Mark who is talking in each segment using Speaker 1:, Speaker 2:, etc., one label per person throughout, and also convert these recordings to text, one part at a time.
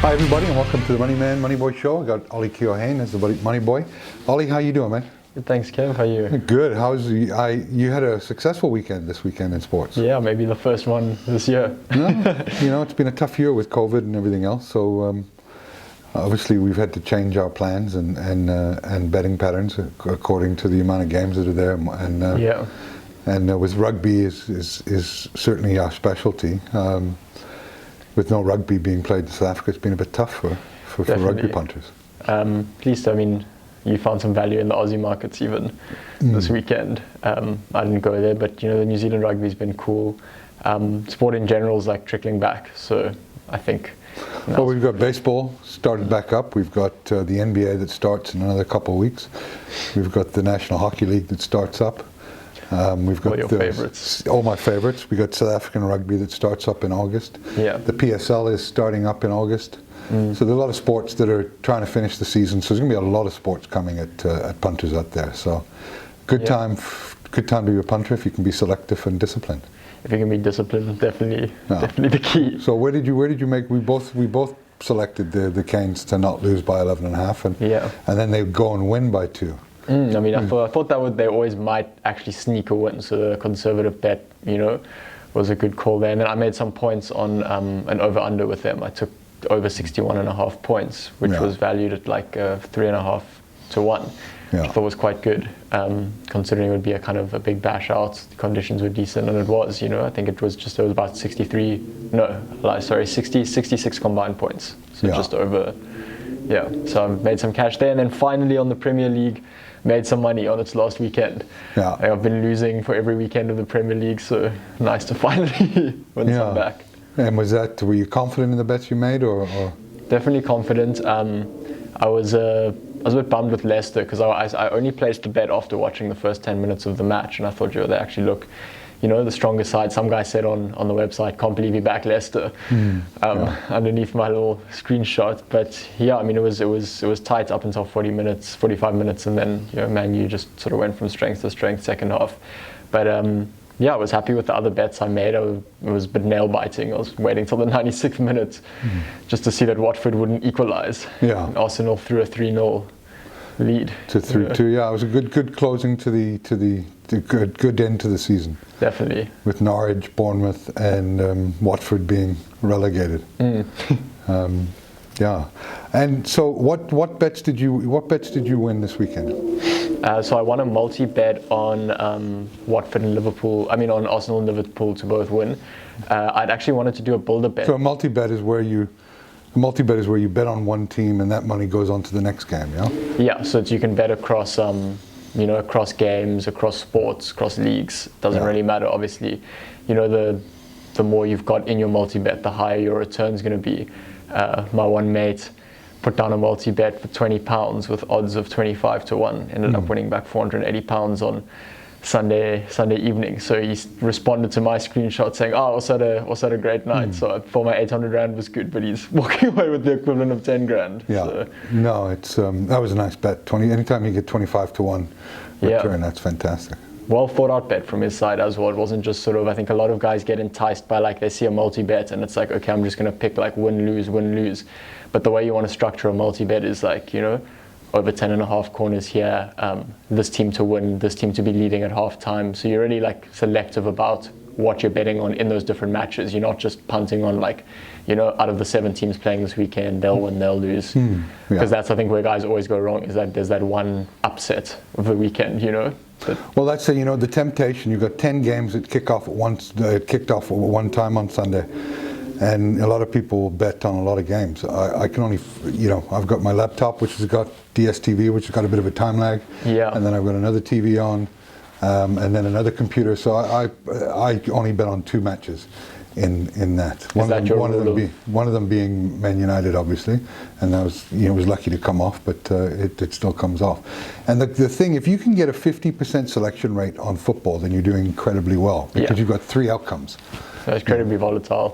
Speaker 1: Hi everybody, and welcome to the Money Man, Money Boy show. I got Ollie Keohane as the Money Boy. Ollie, how you doing, man?
Speaker 2: Good, thanks, Kev. How are you?
Speaker 1: Good. You had a successful weekend this weekend in sports.
Speaker 2: Yeah, maybe the first one this year.
Speaker 1: No, it's been a tough year with COVID and everything else. So obviously we've had to change our plans and betting patterns according to the amount of games that are there. And with rugby is certainly our specialty. With no rugby being played in South Africa, it's been a bit tough for rugby punters.
Speaker 2: At least, I mean, you found some value in the Aussie markets even this weekend. I didn't go there, but you know, the New Zealand rugby's been cool. Sport in general is like trickling back, so I think.
Speaker 1: Well, we've got baseball started back up. We've got the NBA that starts in another couple of weeks. We've got the National Hockey League that starts up. We've got
Speaker 2: all your favorites.
Speaker 1: All my favorites. We got South African rugby that starts up in August.
Speaker 2: Yeah.
Speaker 1: The PSL is starting up in August. So there's a lot of sports that are trying to finish the season. So there's going to be a lot of sports coming at punters out there. So good time to be a punter if you can be selective and disciplined.
Speaker 2: If you can be disciplined, definitely the key.
Speaker 1: So where did you make? We both selected the Canes to not lose by 11.5, and then they go and win by 2.
Speaker 2: I mean, I thought that they always might actually sneak a win. So the conservative bet, you know, was a good call there. And then I made some points on an over/under with them. I took over 61.5 points, which was valued at like 3.5 to 1. Which I thought was quite good, considering it would be a kind of a big bash out. The conditions were decent, and it was, you know, I think it was about 66 combined points. So just over, so I made some cash there. And then finally on the Premier League, made some money on its last weekend. I've been losing for every weekend of the Premier League, so nice to finally win some back.
Speaker 1: And were you confident in the bets you made, or?
Speaker 2: Definitely confident. I was a bit bummed with Leicester because I only placed the bet after watching the first 10 minutes of the match, and I thought, they actually look, you know, the stronger side. Some guy said on the website, "Can't believe you back Leicester," underneath my little screenshot. But I mean, it was tight up until 45 minutes, and then Man U just sort of went from strength to strength second half. But I was happy with the other bets I made. It was a bit nail biting. I was waiting till the 96th minute just to see that Watford wouldn't equalise. And Arsenal threw a 3-0 lead.
Speaker 1: To 3-2. It was a good closing to the good end to the season.
Speaker 2: Definitely. With
Speaker 1: Norwich, Bournemouth, and Watford being relegated. And so what bets did you win this weekend?
Speaker 2: So I won a multi-bet on Watford and Liverpool. I mean, on Arsenal and Liverpool to both win. I'd actually wanted to do a builder bet.
Speaker 1: So a multi-bet is where you bet on one team and that money goes on to the next game, yeah?
Speaker 2: Yeah, so you can bet across, across games, across sports, across leagues. Doesn't really matter, obviously. You know, the more you've got in your multi-bet, the higher your return's going to be. My one mate put down a multi-bet for £20 with odds of 25 to 1. Ended up winning back £480 on Sunday evening. So he responded to my screenshot saying, also had a great night. So I thought my 800 Rand was good, but he's walking away with the equivalent of 10 grand.
Speaker 1: So. No, it's that was a nice bet. Anytime you get 25 to 1 return, that's fantastic. Well
Speaker 2: thought out bet from his side as well. It wasn't just sort of, I think a lot of guys get enticed by like they see a multi-bet and it's like, okay, I'm just going to pick like win, lose. But the way you want to structure a multi-bet is like, over 10.5 corners here, this team to win, this team to be leading at halftime. So you're really like selective about what you're betting on in those different matches. You're not just punting on like, out of the 7 teams playing this weekend, they'll win, they'll lose. Because that's, I think, where guys always go wrong, is that there's that one upset of the weekend,
Speaker 1: Well, that's the temptation. You've got 10 games that kicked off at one time on Sunday. And a lot of people bet on a lot of games. I can only, I've got my laptop, which has got DSTV, which has got a bit of a time lag. And then I've got another TV on, and then another computer. So I only bet on 2 matches in that. One of them being Man United, obviously, and that was was lucky to come off, but it still comes off. And the thing, if you can get a 50% selection rate on football, then you're doing incredibly well because you've got 3 outcomes.
Speaker 2: So it's incredibly volatile.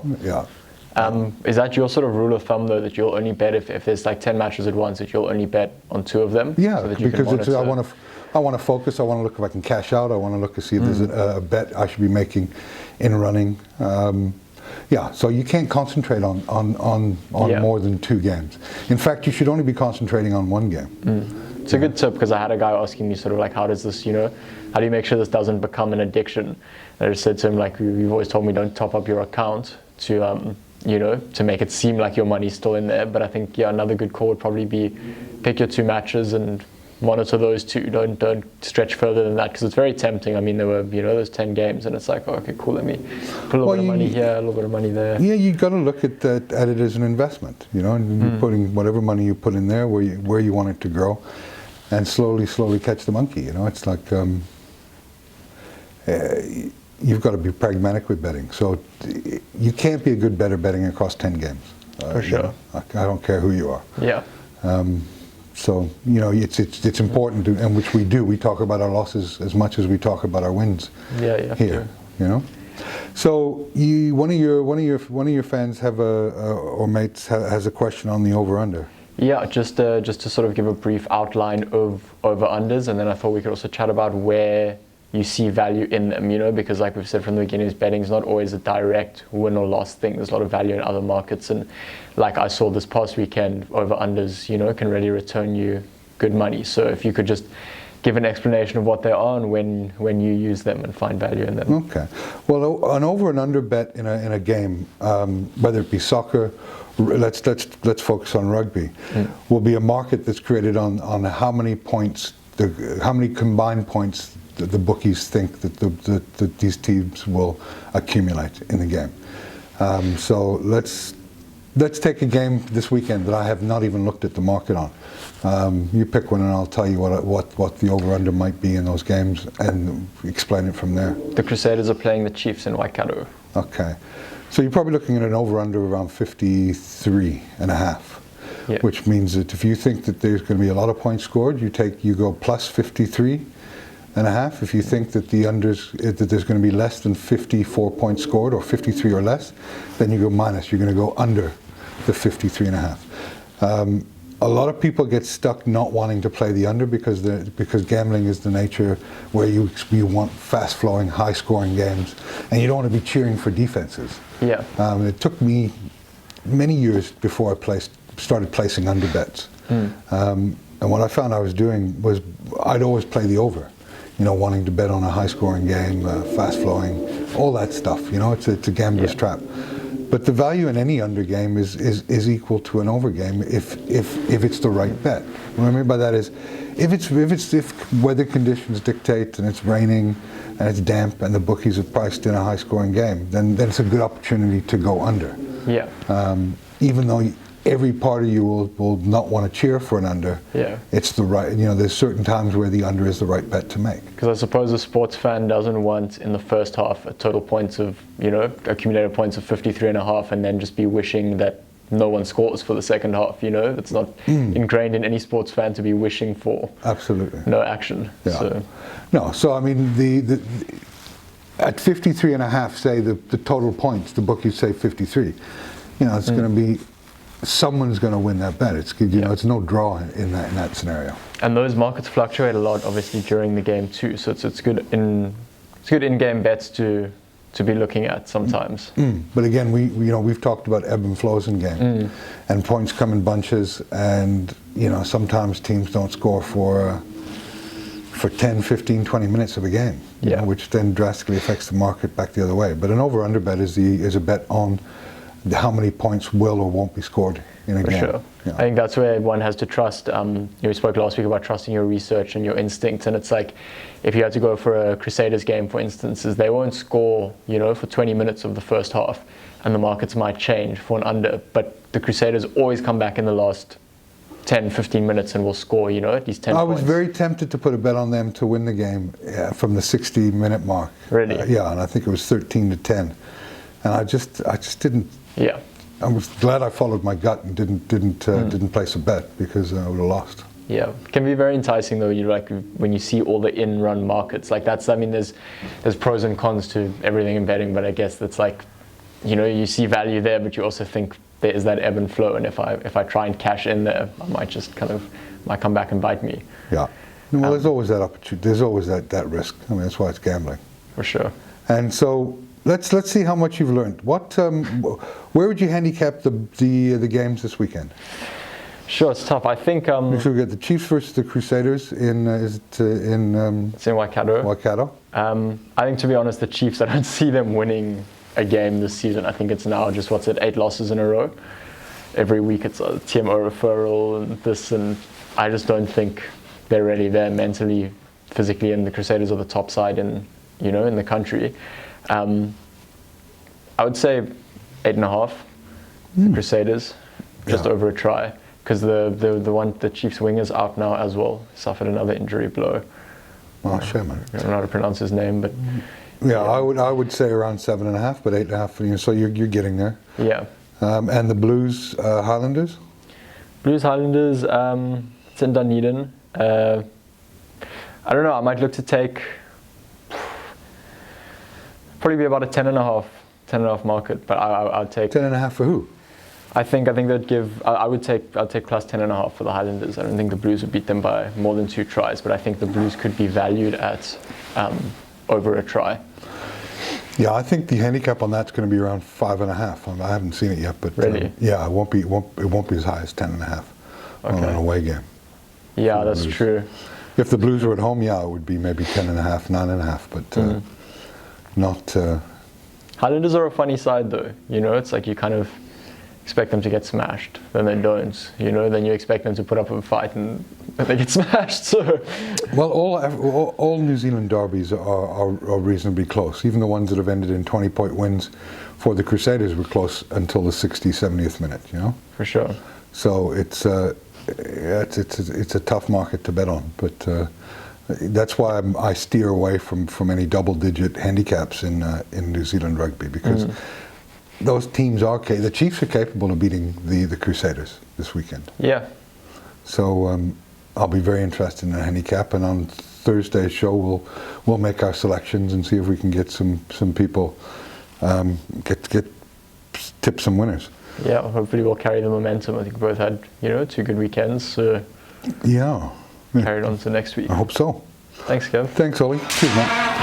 Speaker 2: Is that your sort of rule of thumb though, that you'll only bet if there's like 10 matches at once, that you'll only bet on 2 of them?
Speaker 1: Yeah, so that because I want to focus. I want to look if I can cash out. I want to look to see if there's a bet I should be making in running. Yeah, so you can't concentrate on
Speaker 2: Yeah.
Speaker 1: more than 2 games. In fact, you should only be concentrating on 1 game.
Speaker 2: It's a good tip, because I had a guy asking me sort of like, how does this, how do you make sure this doesn't become an addiction? And I just said to him, like, you've always told me don't top up your account to, to make it seem like your money's still in there. But I think, another good call would probably be pick your 2 matches and monitor those 2. Don't stretch further than that, because it's very tempting. I mean, there were, those 10 games, and it's like, oh, okay, cool, let me put a little bit of money here, a little bit of money there.
Speaker 1: Yeah, you got to look at it as an investment, and you're putting whatever money you put in there where you want it to grow, and slowly catch the monkey. It's like you've got to be pragmatic with betting. So you can't be a good bettor betting across 10 games.
Speaker 2: For sure.
Speaker 1: I don't care who you are.
Speaker 2: Yeah.
Speaker 1: So it's important to, and which we do. We talk about our losses as much as we talk about our wins.
Speaker 2: Yeah.
Speaker 1: Here, So one of your fans or mates has a question on the over/under.
Speaker 2: Yeah, just to sort of give a brief outline of over/unders, and then I thought we could also chat about where you see value in them, because like we've said from the beginning, betting is not always a direct win or loss thing. There's a lot of value in other markets, and like I saw this past weekend, over/unders, can really return you good money. So if you could just give an explanation of what they are and when you use them and find value in them.
Speaker 1: Okay. Well, an over and under bet in a game, whether it be soccer, let's focus on rugby, will be a market that's created on how many points, how many combined points the bookies think that these teams will accumulate in the game. So let's take a game this weekend that I have not even looked at the market on. You pick one and I'll tell you what the over/under might be in those games and explain it from there.
Speaker 2: The Crusaders are playing the Chiefs in Waikato.
Speaker 1: Okay. So you're probably looking at an over/under around 53.5.
Speaker 2: Yeah.
Speaker 1: Which means that if you think that there's going to be a lot of points scored, you go plus 53.5. If you think that that there's going to be less than 54 points scored, or 53 or less, then you go minus. You're going to go under the 53.5. A lot of people get stuck not wanting to play the under because gambling is the nature where you want fast-flowing, high-scoring games, and you don't want to be cheering for defenses.
Speaker 2: Yeah.
Speaker 1: It took me many years before I started placing under bets. And what I found I was doing was I'd always play the over. Wanting to bet on a high-scoring game, fast-flowing, all that stuff. It's a gambler's trap. But the value in any under game is equal to an over game if it's the right bet. What I mean by that is, if weather conditions dictate and it's raining and it's damp and the bookies have priced in a high-scoring game, then it's a good opportunity to go under.
Speaker 2: Yeah.
Speaker 1: Even though every part of you will not want to cheer for an under.
Speaker 2: Yeah.
Speaker 1: It's the right, there's certain times where the under is the right bet to make.
Speaker 2: Because I suppose a sports fan doesn't want in the first half a total points of, accumulated points of 53.5 and then just be wishing that no one scores for the second half, It's not ingrained in any sports fan to be wishing for
Speaker 1: absolutely
Speaker 2: no action.
Speaker 1: Yeah. So I mean, at 53.5, say the total points, the bookies say 53. It's going to be, someone's going to win that bet. It's it's no draw in that scenario.
Speaker 2: And those markets fluctuate a lot, obviously, during the game too. So it's good in-game bets to be looking at sometimes.
Speaker 1: But again, we've talked about ebb and flows in game, and points come in bunches, and sometimes teams don't score for 10, 15, 20 minutes of a game, which then drastically affects the market back the other way. But an over/under bet is a bet on how many points will or won't be scored in a game.
Speaker 2: For sure. Yeah. I think that's where one has to trust. We spoke last week about trusting your research and your instinct, and it's like if you had to go for a Crusaders game, for instance, is they won't score, for 20 minutes of the first half, and the markets might change for an under, but the Crusaders always come back in the last 10, 15 minutes and will score, at least 10 points.
Speaker 1: I was very tempted to put a bet on them to win the game from the 60-minute mark.
Speaker 2: Really?
Speaker 1: And I think it was 13-10. And I just didn't.
Speaker 2: Yeah.
Speaker 1: I was glad I followed my gut and didn't place a bet, because I would have lost.
Speaker 2: Yeah, it can be very enticing though. When you see all the in-run markets like that's. I mean, there's pros and cons to everything in betting, but I guess that's like, you see value there, but you also think there is that ebb and flow, and if I try and cash in there, I might just might come back and bite me.
Speaker 1: Yeah. Well, there's always that opportunity. There's always that risk. I mean, that's why it's gambling.
Speaker 2: For sure.
Speaker 1: And so let's see how much you've learned. Where would you handicap the games this weekend?
Speaker 2: Sure, it's tough. I think
Speaker 1: So we got the Chiefs versus the Crusaders in
Speaker 2: it's in Waikato.
Speaker 1: Waikato.
Speaker 2: I think, to be honest, the Chiefs, I don't see them winning a game this season. I think it's now just 8 losses in a row. Every week it's a TMO referral and this, and I just don't think they're really there mentally, physically, and the Crusaders are the top side in the country. I would say 8.5. The Crusaders, just over a try, because the Chiefs winger's out now as well. Suffered another injury blow.
Speaker 1: Oh, shame, man.
Speaker 2: I don't know how to pronounce his name, but
Speaker 1: yeah. I would say around 7.5, but 8.5. So you're getting there.
Speaker 2: Yeah.
Speaker 1: And the Blues Highlanders.
Speaker 2: Blues Highlanders. It's in Dunedin. I don't know. I might look to take probably be about a 10.5 market, but I'll take
Speaker 1: 10.5 for who?
Speaker 2: I think they'd give. I'll take plus 10.5 for the Highlanders. I don't think the Blues would beat them by more than 2 tries, but I think the Blues could be valued at over a try.
Speaker 1: Yeah, I think the handicap on that's going to be around 5.5. I haven't seen it yet, but
Speaker 2: really?
Speaker 1: Yeah, it won't be as high as 10.5 on an away game.
Speaker 2: Yeah, that's true.
Speaker 1: If the Blues were at home, yeah, it would be maybe 10.5, 9.5, but not.
Speaker 2: Highlanders are a funny side, though. It's like you kind of expect them to get smashed, then they don't. Then you expect them to put up a fight and they get smashed. So,
Speaker 1: well, all New Zealand derbies are reasonably close. Even the ones that have ended in 20-point wins for the Crusaders were close until the 60th, 70th minute.
Speaker 2: For sure.
Speaker 1: So it's a tough market to bet on, but that's why I steer away from any double-digit handicaps in New Zealand rugby, because those teams the Chiefs are capable of beating the Crusaders this weekend.
Speaker 2: Yeah.
Speaker 1: So I'll be very interested in a handicap, and on Thursday's show we'll make our selections and see if we can get some people get tip some winners.
Speaker 2: Yeah, hopefully we'll carry the momentum. I think we both had 2 good weekends. So
Speaker 1: yeah.
Speaker 2: Carry it on to next week.
Speaker 1: I hope so.
Speaker 2: Thanks, Kev.
Speaker 1: Thanks, Ollie. Cheers, mate.